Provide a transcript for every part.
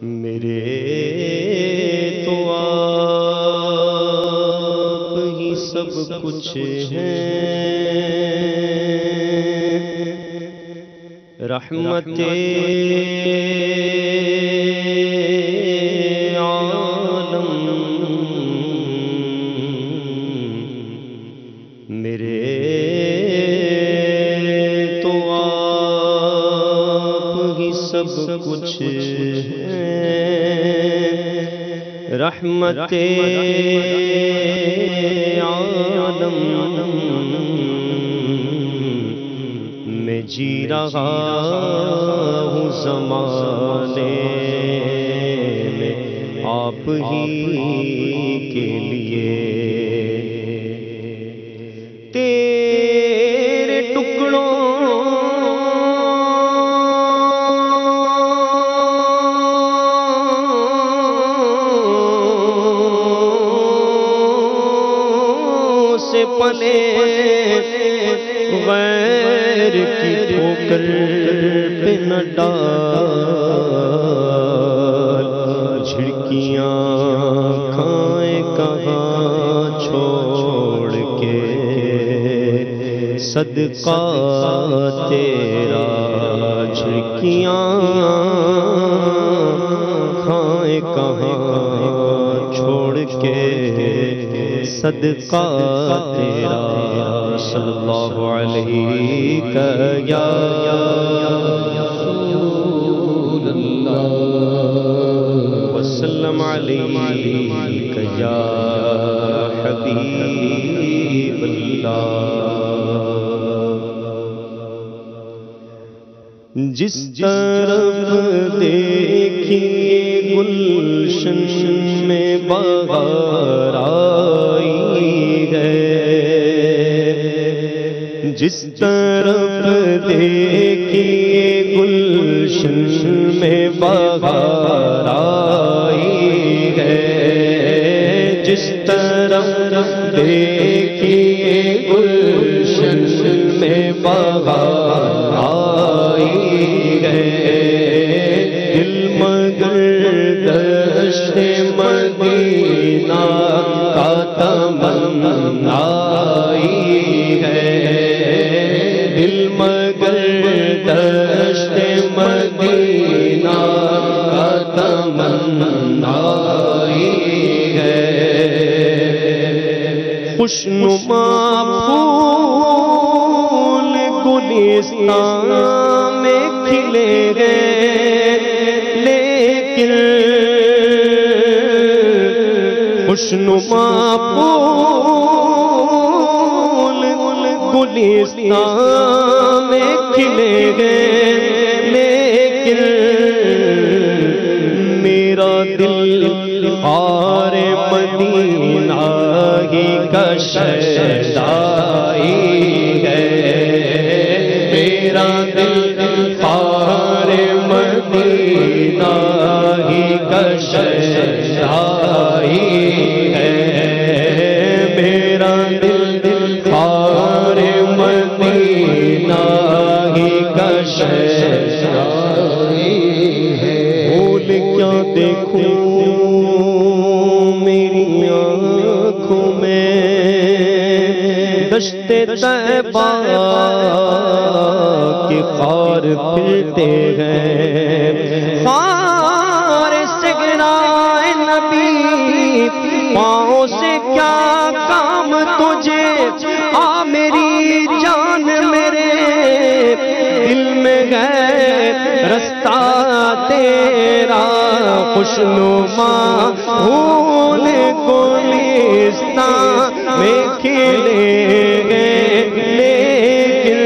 میرے تو آپ ہی سب کچھ ہیں، رحمت عالم میرے تو آپ ہی سب کچھ رحمت عالم میں جی رہا ہوں زمانے میں آپ ہی کے لیے، تیرے ٹکڑوں سے پلے غیر کی ٹھوکر پہ نہ ڈال، جھڑکیاں کھائیں کہاں چھوڑ کے، صدقہ تیرا جھڑکیاں کھائیں کہاں چھوڑ کے، صدقہ تیرا صلی اللہ علیہ یا رسول اللہ وسلم علیہ یا حبیب اللہ۔ جس طرف دیکھیے گلشن میں بہار آئی ہے، جس طرف دیکھیے گلشن میں بہار آئی ہے، جس طرف دیکھیے گلشن میں بہار آئی ہے، دل مگر دشت مدینہ کا تمنا آئی ہے، دل مگر دشت مدینہ کا تمنا آئی ہے، خوشنما پھول گلستان میں کھلے گئے، لیکن خوشنما پھول گلستان میں کھلے گئے، لیکن میرا دل خار مدینہ ہی کا شیدائی ہے، میرا دل خار مدینہ ہی کا شیدائی ہے، میرا دل خار مدینہ ہی کا شیدائی ہے، بھول کیا دیکھوں میری آنکھوں میں، دشت طیبہ کے خار پھرتے ہیں، خار سگنائے نبی پاؤں سے کیا کام تجھے، آ میری جان میرے دل میں ہے رستہ تیرا، خوشنما پھول گلستان میں کھلے گئے، لیکن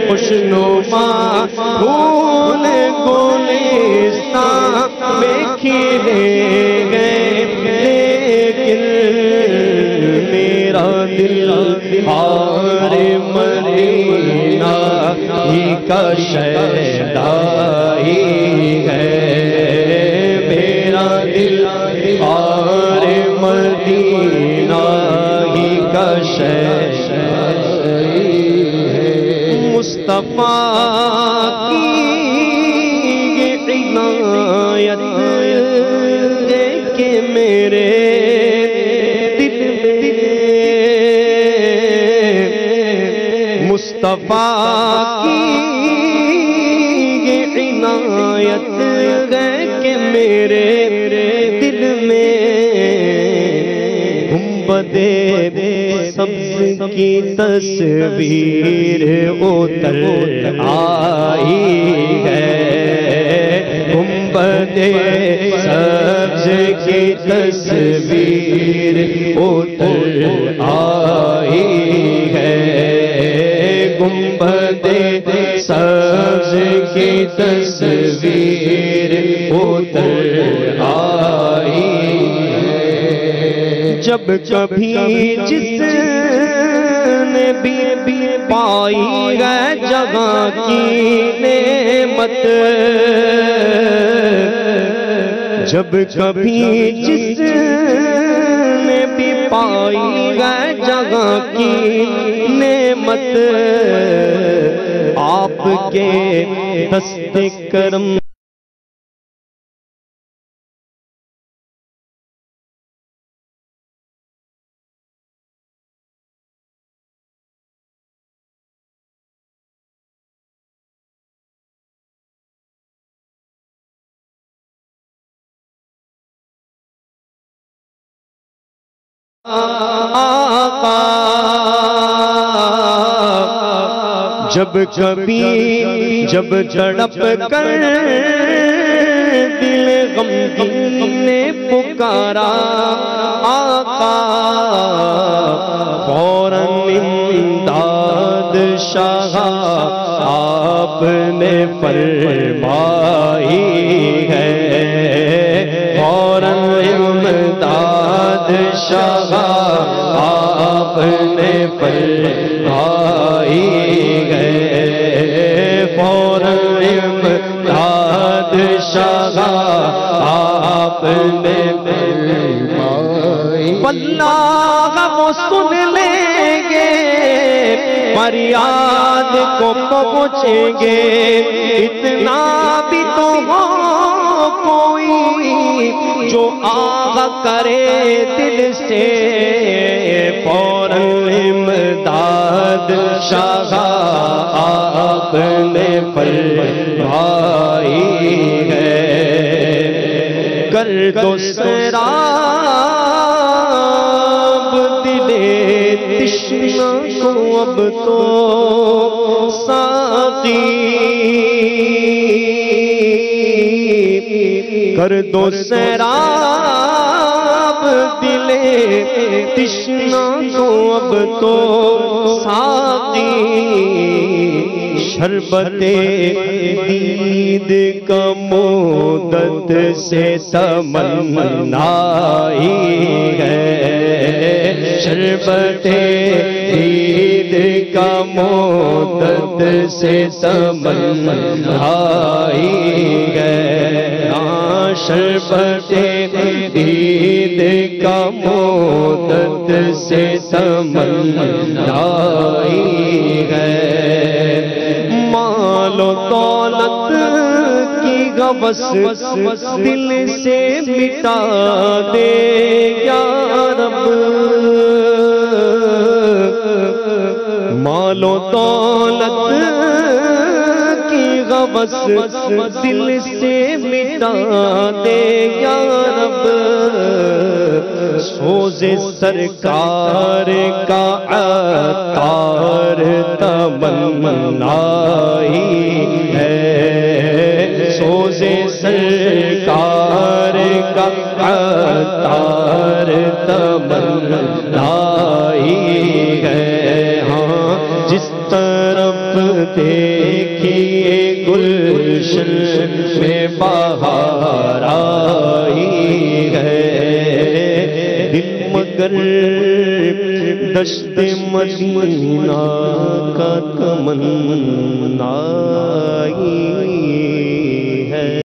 خوشنما پھول گلستان میں کھلے گئے، لیکن میرا دل خار مدینہ ہی کا شیدائی ہے، میرا دل خار مدینہ ہی کا شیدائی ہے، مصطفیٰ کی عنایت مصطفیٰ کی یہ عنایت ہے کہ میرے دل میں گنبد سبز کی تصویر اتر آئی ہے، گنبد سبز کی تصویر اتر آئی ہے، گنبد سبز کی تصویر اتر آئی ہے۔ جب کبھی جس نے بھی پائی ہے جگہ کی نعمت، جب کبھی جس نے بھی پائی ہے جگہ کی نعمت، آپ کے دست کرم آقا، جب کبھی جب تڑپ کر دل غمگین نے پکارا آقا، فوراً امداد شاہ آپ نے فرمائی ہے، فوراً امداد شاہ آپ نے فرمائی ہے، فوراً امداد شاہ آپ نے فرمائی۔ واللہ وہ سن لیں گے، فریاد کو پہنچیں گے، اتنا بھی تو ہو کوئی جو آہ کرے دل سے، فوراً امداد شاہ آپ نے فرمائی ہے، کر دو سیراب دل تشنا کو اب تو ساقی، کر دو سیراب دل تشنا کو اب تو ساقی، شربت دید کا مدت سے تمنائی ہے، شربت دید کا مدت سے تمنائی ہے، شربت دید کا مدت سے تمنائی ہے، مال و دولت کی ہوس دل سے مٹا دے یا رب، مال و دولت کی ہوس دل سے مٹا دے یا رب، سوز سرکار کا عطار تمنائی ہے، سوز سرکار کا عطار تمنائی ہے، ہاں جس طرف دیکھیے گلشن میں بہار آئی ہے، دل مگر دشت مدینہ کا تمنا